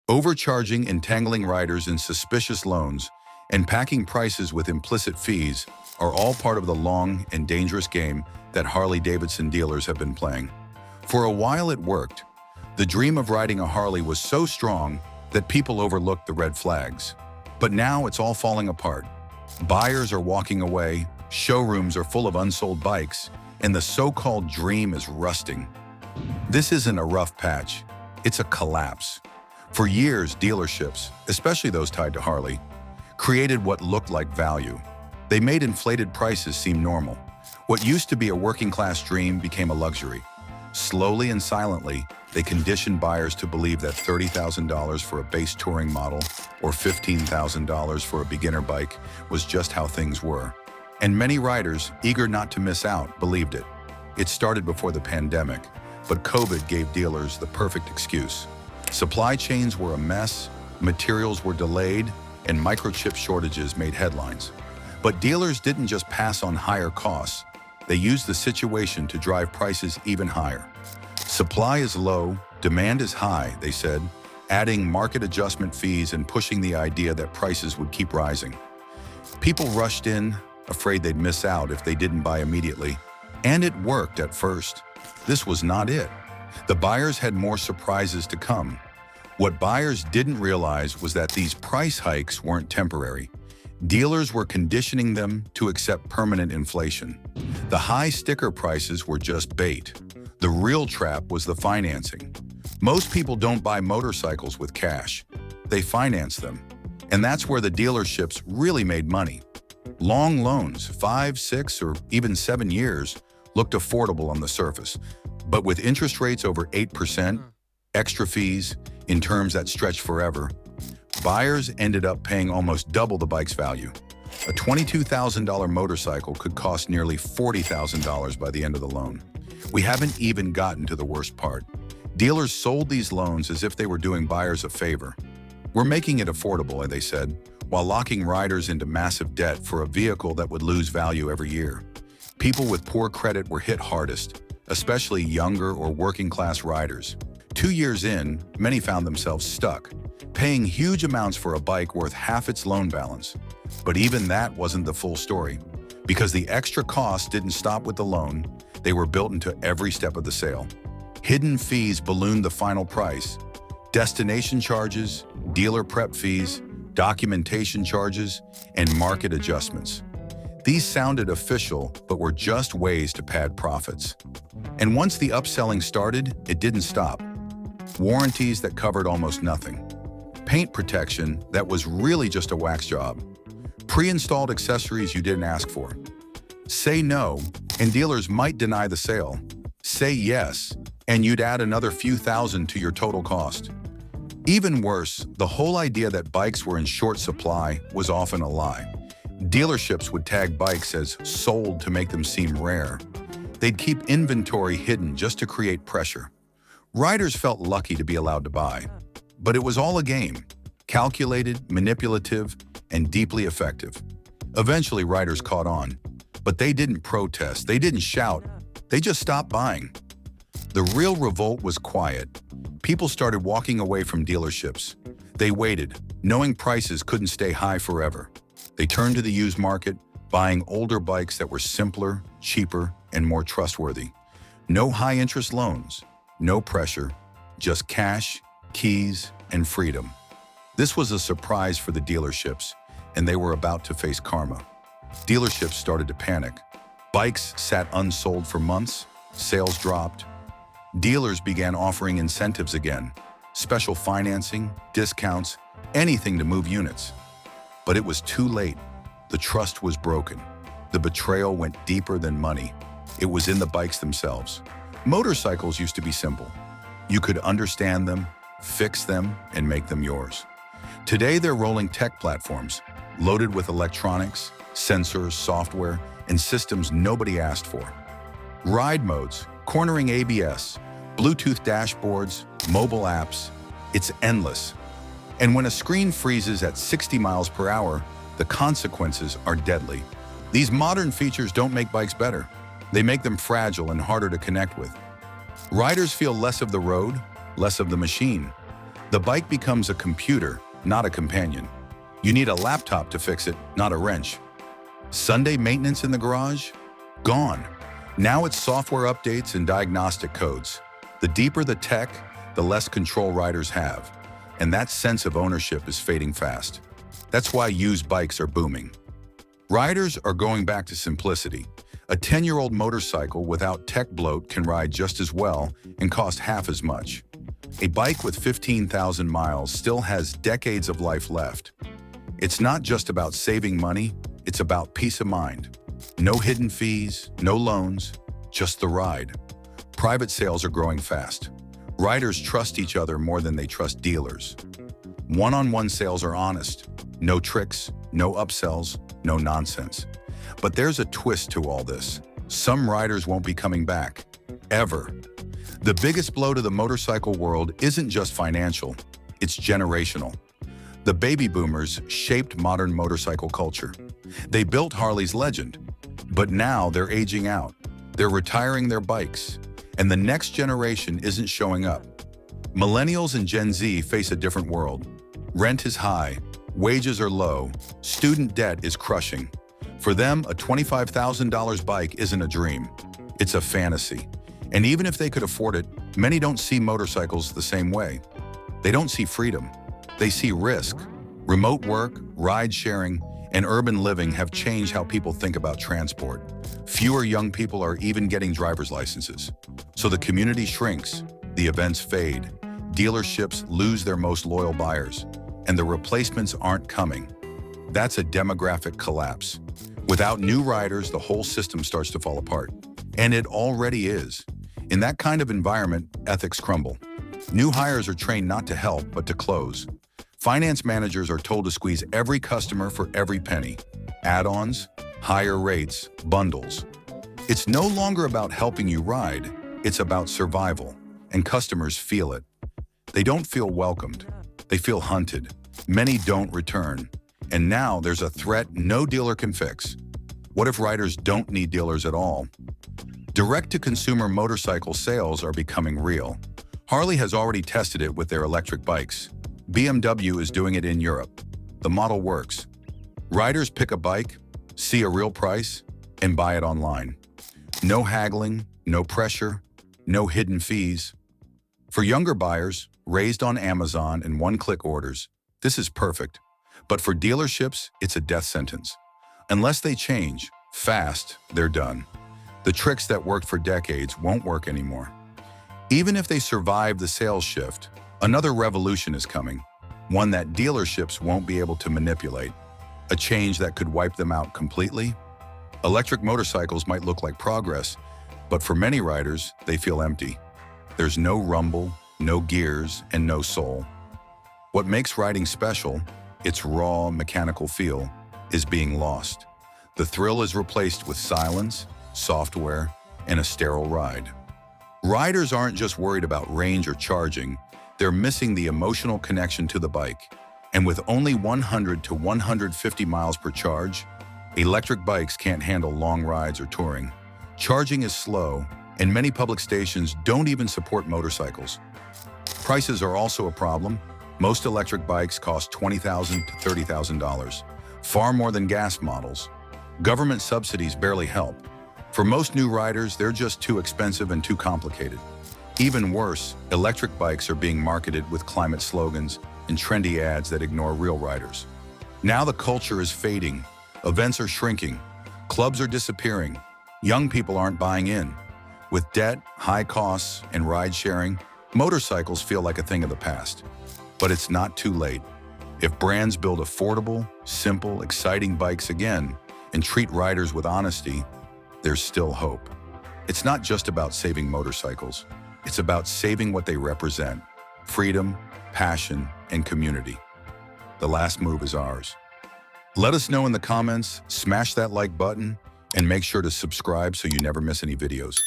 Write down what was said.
Overcharging, entangling riders in suspicious loans, and packing prices with implicit fees are all part of the long and dangerous game that Harley Davidson dealers have been playing. For a while it worked. The dream of riding a Harley was so strong that people overlooked the red flags. But now it's all falling apart. Buyers are walking away, showrooms are full of unsold bikes, and the so-called dream is rusting. This isn't a rough patch, it's a collapse. For years, dealerships, especially those tied to Harley, created what looked like value. They made inflated prices seem normal. What used to be a working-class dream became a luxury. Slowly and silently, they conditioned buyers to believe that $30,000 for a base touring model or $15,000 for a beginner bike was just how things were. And many riders, eager not to miss out, believed it. It started before the pandemic, but COVID gave dealers the perfect excuse. Supply chains were a mess, materials were delayed, and microchip shortages made headlines. But dealers didn't just pass on higher costs. They used the situation to drive prices even higher. Supply is low, demand is high, they said, adding market adjustment fees and pushing the idea that prices would keep rising. People rushed in, afraid they'd miss out if they didn't buy immediately. And it worked at first. This was not it. The buyers had more surprises to come. What buyers didn't realize was that these price hikes weren't temporary. Dealers were conditioning them to accept permanent inflation. The high sticker prices were just bait. The real trap was the financing. Most people don't buy motorcycles with cash. They finance them. And that's where the dealerships really made money. Long loans, 5, 6, or even 7 years, looked affordable on the surface. But with interest rates over 8%, extra fees, in terms that stretched forever, buyers ended up paying almost double the bike's value. A $22,000 motorcycle could cost nearly $40,000 by the end of the loan. We haven't even gotten to the worst part. Dealers sold these loans as if they were doing buyers a favor. We're making it affordable, they said, while locking riders into massive debt for a vehicle that would lose value every year. People with poor credit were hit hardest, especially younger or working-class riders. 2 years in, many found themselves stuck, paying huge amounts for a bike worth half its loan balance. But even that wasn't the full story. Because the extra costs didn't stop with the loan, they were built into every step of the sale. Hidden fees ballooned the final price. Destination charges, dealer prep fees, documentation charges, and market adjustments. These sounded official, but were just ways to pad profits. And once the upselling started, it didn't stop. Warranties that covered almost nothing. Paint protection that was really just a wax job. Pre-installed accessories you didn't ask for. Say no, and dealers might deny the sale. Say yes, and you'd add another few thousand to your total cost. Even worse, the whole idea that bikes were in short supply was often a lie. Dealerships would tag bikes as sold to make them seem rare. They'd keep inventory hidden just to create pressure. Riders felt lucky to be allowed to buy. But it was all a game, calculated, manipulative, and deeply effective. Eventually, riders caught on. But they didn't protest, they didn't shout, they just stopped buying. The real revolt was quiet. People started walking away from dealerships. They waited, knowing prices couldn't stay high forever. They turned to the used market, buying older bikes that were simpler, cheaper, and more trustworthy. No high-interest loans, no pressure, just cash, keys, and freedom. This was a surprise for the dealerships, and they were about to face karma. Dealerships started to panic. Bikes sat unsold for months, sales dropped. Dealers began offering incentives again, special financing, discounts, anything to move units. But it was too late. The trust was broken. The betrayal went deeper than money. It was in the bikes themselves. Motorcycles used to be simple. You could understand them, fix them, and make them yours. Today, they're rolling tech platforms, loaded with electronics, sensors, software, and systems nobody asked for. Ride modes, cornering ABS, Bluetooth dashboards, mobile apps, it's endless. And when a screen freezes at 60 miles per hour, the consequences are deadly. These modern features don't make bikes better. They make them fragile and harder to connect with. Riders feel less of the road, less of the machine. The bike becomes a computer, not a companion. You need a laptop to fix it, not a wrench. Sunday maintenance in the garage? Gone. Now it's software updates and diagnostic codes. The deeper the tech, the less control riders have. And that sense of ownership is fading fast. That's why used bikes are booming. Riders are going back to simplicity. A 10-year-old motorcycle without Tech-bloat can ride just as well and cost half as much. A bike with 15,000 miles still has decades of life left. It's not just about saving money, it's about peace of mind. No hidden fees, no loans, just the ride. Private sales are growing fast. Riders trust each other more than they trust dealers. One-on-one sales are honest. No tricks, no upsells, no nonsense. But there's a twist to all this. Some riders won't be coming back. Ever. The biggest blow to the motorcycle world isn't just financial, it's generational. The baby boomers shaped modern motorcycle culture. They built Harley's legend, but now they're aging out. They're retiring their bikes, and the next generation isn't showing up. Millennials and Gen Z face a different world. Rent is high, wages are low, student debt is crushing. For them, a $25,000 bike isn't a dream, it's a fantasy. And even if they could afford it, many don't see motorcycles the same way. They don't see freedom. They see risk. Remote work, ride sharing, and urban living have changed how people think about transport. Fewer young people are even getting driver's licenses. So the community shrinks, the events fade, dealerships lose their most loyal buyers, and the replacements aren't coming. That's a demographic collapse. Without new riders, the whole system starts to fall apart. And it already is. In that kind of environment, ethics crumble. New hires are trained not to help, but to close. Finance managers are told to squeeze every customer for every penny. Add-ons, higher rates, bundles. It's no longer about helping you ride, it's about survival, and customers feel it. They don't feel welcomed. They feel hunted. Many don't return. And now there's a threat no dealer can fix. What if riders don't need dealers at all? Direct-to-consumer motorcycle sales are becoming real. Harley has already tested it with their electric bikes. BMW is doing it in Europe. The model works. Riders pick a bike, see a real price, and buy it online. No haggling, no pressure, no hidden fees. For younger buyers, raised on Amazon and one-click orders, this is perfect. But for dealerships, it's a death sentence. Unless they change, fast, they're done. The tricks that worked for decades won't work anymore. Even if they survive the sales shift, another revolution is coming, one that dealerships won't be able to manipulate, a change that could wipe them out completely. Electric motorcycles might look like progress, but for many riders, they feel empty. There's no rumble, no gears, and no soul. What makes riding special, its raw, mechanical feel, is being lost. The thrill is replaced with silence, software, and a sterile ride. Riders aren't just worried about range or charging, they're missing the emotional connection to the bike. And with only 100 to 150 miles per charge, electric bikes can't handle long rides or touring. Charging is slow, and many public stations don't even support motorcycles. Prices are also a problem. Most electric bikes cost $20,000 to $30,000, far more than gas models. Government subsidies barely help. For most new riders, they're just too expensive and too complicated. Even worse, electric bikes are being marketed with climate slogans and trendy ads that ignore real riders. Now the culture is fading. Events are shrinking. Clubs are disappearing. Young people aren't buying in. With debt, high costs, and ride sharing, motorcycles feel like a thing of the past. But it's not too late. If brands build affordable, simple, exciting bikes again and treat riders with honesty, there's still hope. It's not just about saving motorcycles. It's about saving what they represent: freedom, passion, and community. The last move is ours. Let us know in the comments, smash that like button, and make sure to subscribe so you never miss any videos.